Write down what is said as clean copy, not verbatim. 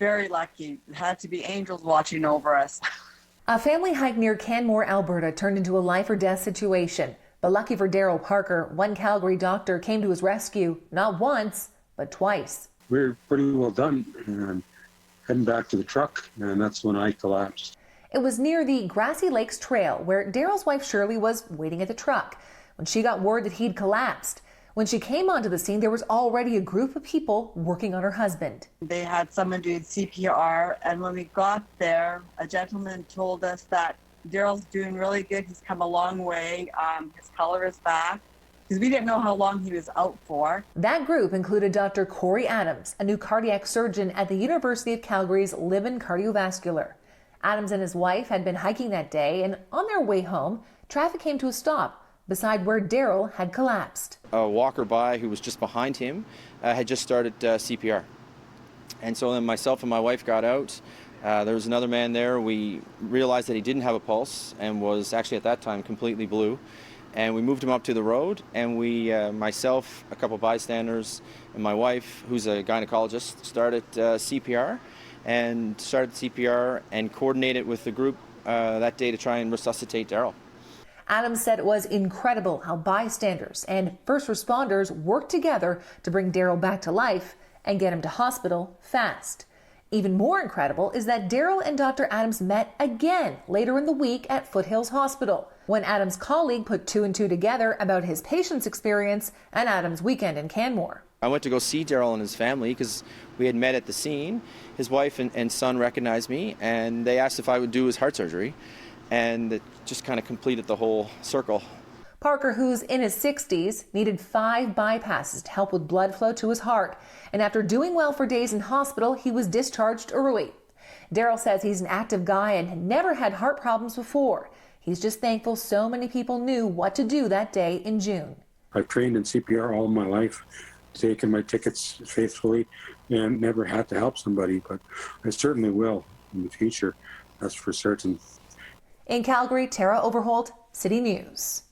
very lucky. It had to be angels watching over us. A family hike near Canmore, Alberta turned into a life or death situation. But lucky for Daryl Parker, one Calgary doctor came to his rescue, not once, but twice. We were pretty well done, and heading back to the truck, and that's when I collapsed. It was near the Grassy Lakes Trail where Daryl's wife Shirley was waiting at the truck when she got word that he'd collapsed. When she came onto the scene, there was already a group of people working on her husband. They had someone doing CPR, and when we got there, a gentleman told us that Daryl's doing really good. He's come a long way. His color is back, because we didn't know how long he was out for. That group included Dr. Corey Adams, a new cardiac surgeon at the University of Calgary's Libin Cardiovascular. Adams and his wife had been hiking that day, and on their way home, traffic came to a stop beside where Daryl had collapsed. A walker by who was just behind him had just started CPR. And so then myself and my wife got out. There was another man there. We realized that he didn't have a pulse and was actually at that time completely blue. And we moved him up to the road, and we, myself, a couple bystanders, and my wife, who's a gynecologist, started CPR and coordinated with the group that day to try and resuscitate Daryl. Adams said it was incredible how bystanders and first responders worked together to bring Daryl back to life and get him to hospital fast. Even more incredible is that Daryl and Dr. Adams met again later in the week at Foothills Hospital, when Adams' colleague put two and two together about his patient's experience and Adams' weekend in Canmore. I went to go see Daryl and his family because we had met at the scene. His wife and son recognized me, and they asked if I would do his heart surgery, and it just kind of completed the whole circle. Parker, who's in his 60s, needed 5 bypasses to help with blood flow to his heart. And after doing well for days in hospital, he was discharged early. Daryl says he's an active guy and never had heart problems before. He's just thankful so many people knew what to do that day in June. I've trained in CPR all my life, taken my tickets faithfully, and never had to help somebody, but I certainly will in the future, that's for certain. In Calgary, Tara Overholt, City News.